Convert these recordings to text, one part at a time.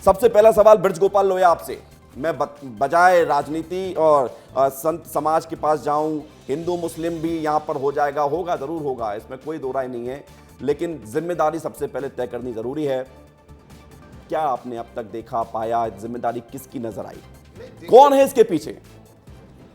सबसे पहला सवाल ब्रज गोपाल लोया आपसे, मैं बजाय राजनीति और संत समाज के पास जाऊं, हिंदू मुस्लिम भी यहां पर हो जाएगा, होगा, जरूर होगा, इसमें कोई दो राय नहीं है, लेकिन जिम्मेदारी सबसे पहले तय करनी जरूरी है। क्या आपने अब तक देखा, पाया, जिम्मेदारी किसकी नजर आई, कौन है इसके पीछे?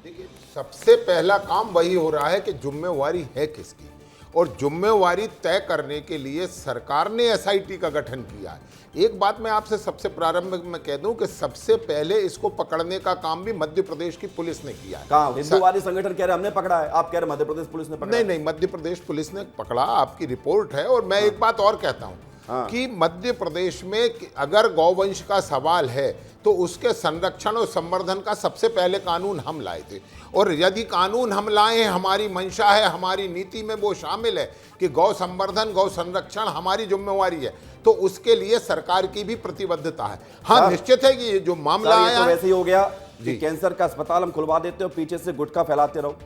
देखिए, सबसे पहला काम वही हो रहा है कि जिम्मेवारी है किसकी, और जिम्मेवारी तय करने के लिए सरकार ने एसआईटी का गठन किया है। एक बात मैं आपसे सबसे प्रारंभ में कह दूं कि सबसे पहले इसको पकड़ने का काम भी मध्य प्रदेश की पुलिस ने किया है। कहां हिंदूवादी संगठन कह रहे हमने पकड़ा है, आप कह रहे मध्य प्रदेश पुलिस ने पकड़ा? नहीं नहीं, मध्य प्रदेश पुलिस ने पकड़ा, आपकी रिपोर्ट है। और मैं एक बात और कहता हूं कि मध्य प्रदेश में अगर गौवंश का सवाल है तो उसके संरक्षण और संवर्धन का सबसे पहले कानून हम लाए थे, और यदि कानून हम लाए हैं, हमारी मंशा है, हमारी नीति में वो शामिल है कि गौ संवर्धन, गौ संरक्षण हमारी जिम्मेवारी है, तो उसके लिए सरकार की भी प्रतिबद्धता है। हाँ, निश्चित है कि ये जो मामला आया, तो वैसे ही हो गया कि कैंसर का अस्पताल हम खुलवा देते हो, पीछे से गुटखा फैलाते रहो,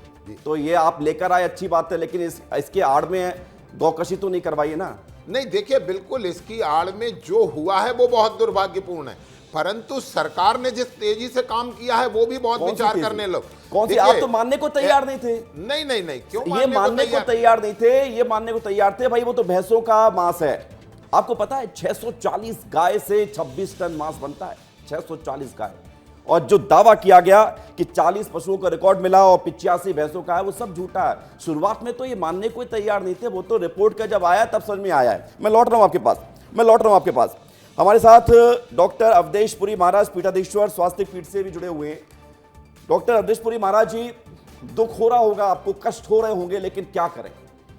तो ये आप लेकर आए, अच्छी बात है, लेकिन इसके आड़ में गौकशी तो नहीं करवाइए ना। नहीं, देखिए, बिल्कुल इसकी आड़ में जो हुआ है वो बहुत दुर्भाग्यपूर्ण है, परंतु सरकार ने जिस तेजी से काम किया है वो भी बहुत विचार करने लो। कौन सी? आप तो मानने को तैयार नहीं थे। नहीं नहीं नहीं, क्यों ये मानने को तैयार नहीं थे? ये मानने को तैयार थे भाई, वो तो भैंसों का मांस है। आपको पता है 640 गाय से 26 टन मांस बनता है, 640 गाय, और जो दावा किया गया कि 40 पशुओं का रिकॉर्ड मिला और 85 भैंसों का है, वो सब झूठा है। शुरुआत में तो ये मानने को तैयार नहीं थे, वो तो रिपोर्ट का जब आया तब समझ में आया है। मैं लौट रहा हूं आपके पास। हमारे साथ डॉक्टर अवधेश पुरी महाराज पीठाधीश्वर स्वास्थ्य पीठ से भी जुड़े हुए हैं। डॉक्टर अवधेश पुरी महाराज जी, दुख हो रहा होगा आपको, कष्ट हो रहे होंगे, लेकिन क्या करें,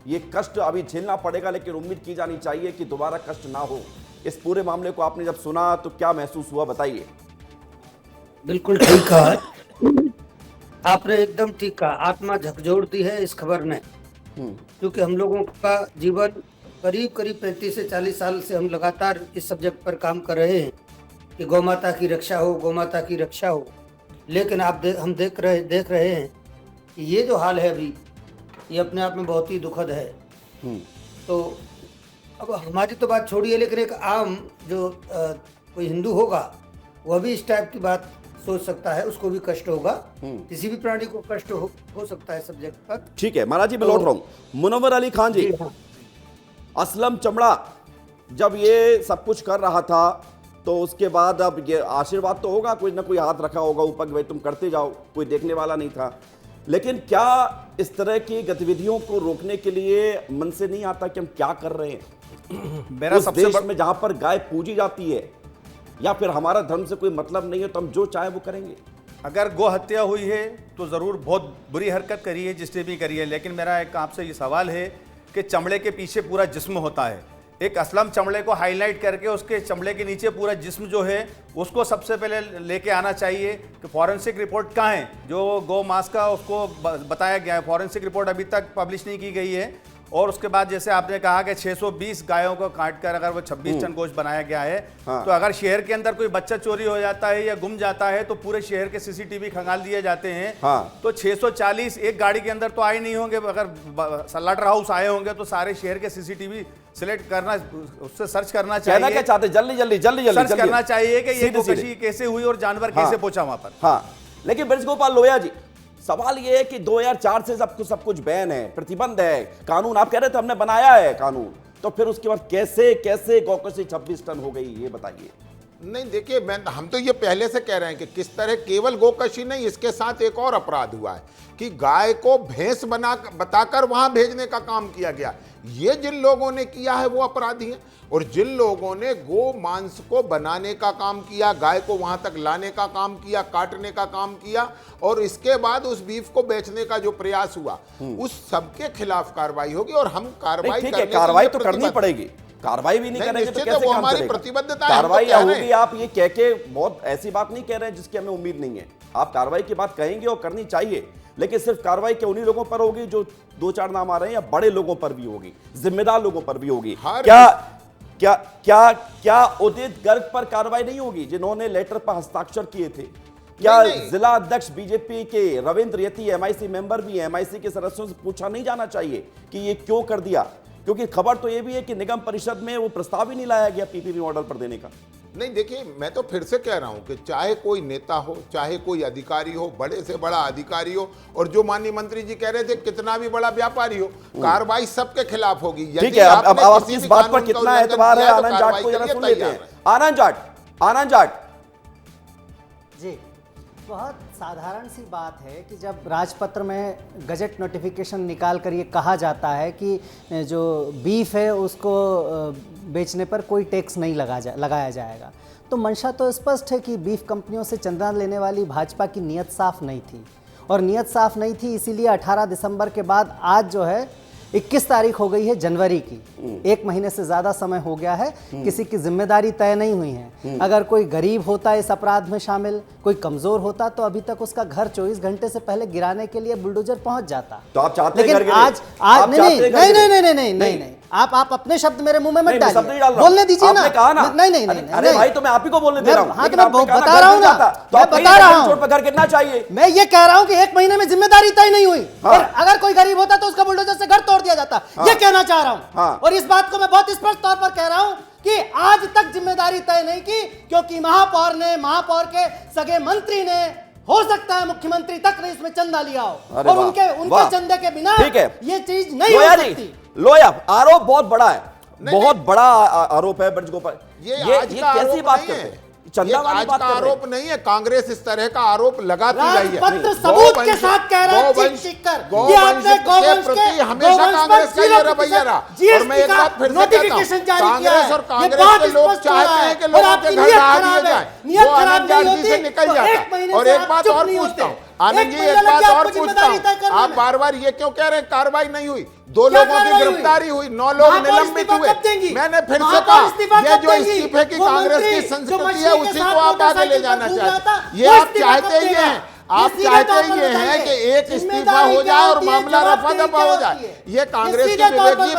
ये कष्ट अभी झेलना पड़ेगा, लेकिन उम्मीद की जानी चाहिए कि दोबारा कष्ट ना हो। इस पूरे मामले को आपने जब सुना तो क्या महसूस हुआ, बताइए। बिल्कुल ठीक कहा आपने, एकदम ठीक कहा। आत्मा झकझोर दी है इस खबर ने, क्योंकि हम लोगों का जीवन करीब 35 से 40 साल से हम लगातार इस सब्जेक्ट पर काम कर रहे हैं कि गौ माता की रक्षा हो, गौ माता की रक्षा हो। लेकिन हम देख रहे हैं कि ये जो हाल है अभी, ये अपने आप में बहुत ही दुखद है। तो अब हमारी तो बात छोड़िए, लेकिन एक आम जो कोई हिंदू होगा वह भी इस टाइप की बात सोच सकता है, उसको भी कष्ट होगा, किसी भी प्राणी को कष्ट हो सकता है सब्जेक्ट पर। ठीक है महाराज जी, मैं लौट रहा हूं। मुनव्वर अली खान जी, असलम चमड़ा जब ये सब कुछ कर रहा था तो उसके बाद अब ये आशीर्वाद तो होगा, कोई ना कोई हाथ रखा होगा ऊपर, भाई तुम करते जाओ, कोई देखने वाला नहीं था, लेकिन क्या इस तरह की गतिविधियों को रोकने के लिए मन से नहीं आता कि हम क्या कर रहे हैं? मेरा उस देश में जहां पर गाय पूजी जाती है, या फिर हमारा धर्म से कोई मतलब नहीं है तो हम जो चाहे वो करेंगे? अगर गो हत्या हुई है तो ज़रूर बहुत बुरी हरकत करी है जिसने भी करी है, लेकिन मेरा एक आपसे ये सवाल है कि चमड़े के पीछे पूरा जिस्म होता है। एक असलम चमड़े को हाईलाइट करके उसके चमड़े के नीचे पूरा जिस्म जो है उसको सबसे पहले लेके आना चाहिए कि फॉरेंसिक रिपोर्ट कहाँ है, जो गौ मांस का उसको बताया गया है। फॉरेंसिक रिपोर्ट अभी तक पब्लिश नहीं की गई है। और उसके बाद जैसे आपने कहा कि 620 गायों को काट कर अगर वो 26 टन गोश्त बनाया गया है, तो अगर शहर के अंदर कोई बच्चा चोरी हो जाता है या गुम जाता है तो पूरे शहर के सीसीटीवी खंगाल दिए जाते हैं। तो 640 एक गाड़ी के अंदर तो आए नहीं होंगे, अगर स्लॉटर हाउस आए होंगे तो सारे शहर के सीसीटीवी सिलेक्ट करना, उससे सर्च करना चाहिए। क्या चाहते जल्दी सर्च करना चाहिए कि ये गोकशी कैसे हुई और जानवर कैसे पहुंचा वहां पर। हाँ, लेकिन ब्रज गोपाल लोया जी, सवाल यह है कि 2004 से सब कुछ बैन है, प्रतिबंध है, कानून आप कह रहे थे हमने बनाया है कानून, तो फिर उसके बाद कैसे गौकशी 26 टन हो गई, ये बताइए। नहीं, देखिए, हम तो ये पहले से कह रहे हैं कि किस तरह केवल गोकशी नहीं, इसके साथ एक और अपराध हुआ है कि गाय को भैंस बताकर वहां भेजने का काम किया गया। ये जिन लोगों ने किया है वो अपराधी हैं, और जिन लोगों ने गो मांस को बनाने का काम किया, गाय को वहां तक लाने का काम किया, काटने का काम किया, और इसके बाद उस बीफ को बेचने का जो प्रयास हुआ, उस सबके खिलाफ कार्रवाई होगी। और हम कार्रवाई तो करनी पड़ेगी, कार्रवाई भी नहीं करेंगे तो कैसे काम हमारी चलेगा? प्रतिबद्धता कार्रवाई होगी। आप ये कह के बहुत ऐसी बात नहीं कह रहे हैं जिसकी हमें उम्मीद नहीं है। आप कार्रवाई की बात कहेंगे और करनी चाहिए, लेकिन सिर्फ कार्रवाई क्या उन्हीं लोगों पर होगी जो 2-4 नाम आ रहे हैं, या बड़े लोगों पर भी होगी, जिम्मेदार लोगों पर भी होगी? क्या उदित गर्ग पर कार्रवाई नहीं होगी जिन्होंने लेटर पर हस्ताक्षर किए थे? क्या जिला अध्यक्ष बीजेपी के रविंद्र यति एमआईसी मेंबर भी है, एमआईसी के सदस्यों से पूछा नहीं जाना चाहिए कि ये क्यों कर दिया? क्योंकि खबर तो ये भी है कि निगम परिषद में वो प्रस्ताव ही नहीं लाया गया पीपीपी मॉडल पर देने का। नहीं, देखिए, मैं तो फिर से कह रहा हूं कि चाहे कोई नेता हो, चाहे कोई अधिकारी हो, बड़े से बड़ा अधिकारी हो, और जो माननीय मंत्री जी कह रहे थे कितना भी बड़ा व्यापारी हो, कार्रवाई सबके खिलाफ होगी। ठीक है, अब आपकी इस बात पर कितना एतबार है, आनंद जाट को जरा सुन लेते हैं। आनंद जाट जी, बहुत साधारण सी बात है कि जब राजपत्र में गजट नोटिफिकेशन निकाल कर ये कहा जाता है कि जो बीफ है उसको बेचने पर कोई टैक्स नहीं लगाया जाएगा, तो मंशा तो स्पष्ट है कि बीफ कंपनियों से चंदा लेने वाली भाजपा की नीयत साफ नहीं थी। और नीयत साफ नहीं थी इसीलिए 18 दिसंबर के बाद आज जो है 21 तारीख हो गई है जनवरी की, 1 महीने से ज़्यादा समय हो गया है, किसी की जिम्मेदारी तय नहीं हुई है। अगर कोई गरीब होता इस अपराध में शामिल, कोई कमज़ोर होता, तो अभी तक उसका घर 24 घंटे से पहले गिराने के लिए बुलडोजर पहुंच जाता। तो आप चाहते हैं लेकिन आज नहीं, आप अपने शब्द मेरे मुंह में मत डालिए, बोलने दीजिए ना। नहीं, अरे भाई, तो मैं आप ही को बोलने दे रहा हूं। हाँ, तो मैं बता रहा हूँ ना, मैं बता रहा हूँ घर कितना चाहिए। मैं ये कह रहा हूँ कि 1 महीने में जिम्मेदारी तय नहीं हुई, अगर कोई गरीब होता तो उसका बुलडोजर से घर तोड़ दिया जाता, ये कहना चाह रहा हूँ। और इस बात को मैं बहुत स्पष्ट तौर पर कह रहा हूँ कि आज तक जिम्मेदारी तय नहीं की, क्योंकि महापौर के सगे मंत्री ने, हो सकता है मुख्यमंत्री तक ने इसमें चंदा लिया हो, और उनके चंदे के बिना ये चीज नहीं हो सकती। लोया, आरोप बहुत बड़ा है, बहुत बड़ा आरोप है ब्रजगोपाल। ये कैसी बात करते हैं? चंदा वाली बात कर रहे हैं। आरोप नहीं है, कांग्रेस इस तरह का आरोप लगाती रही है। पत्र सबूत के साथ कह रहा है, गौवंश के प्रति हमेशा कांग्रेस का ये रवैया रहा। और मैं एक बात फिर से कहता हूं, कांग्रेस और कांग्रेस के लोग चाहते हैं कि लोगों के घर ढा दिए जाए, वो आनंद जाट जी से निकल जाता। और एक बात और पूछता हूं आनंद जी, एक बात और पूछता हूं, आप बार बार ये क्यों कह रहे हैं कार्रवाई नहीं हुई? 2 लोगों की गिरफ्तारी हुई, 9 लोग निलंबित हुए। मैंने फिर से कहा, ये जो इस्तीफे की कांग्रेस की संस्कृति है उसी को आप आगे ले जाना चाहते। ये आप चाहते ही हैं, आप चाहते ये हैं कि एक इस्तीफा हो जाए और मामला रफा दफा हो जाए। ये कांग्रेस की विवेक जी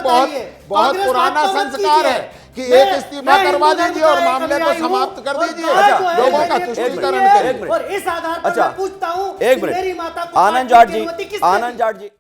बहुत पुराना संस्कार है कि एक इस्तीफा करवा दीजिए और मामले को समाप्त कर दीजिए, लोगों का तुष्टीकरण करें। और इस आधार पर मैं पूछता हूं, एक मिनट, आनंद जाट जी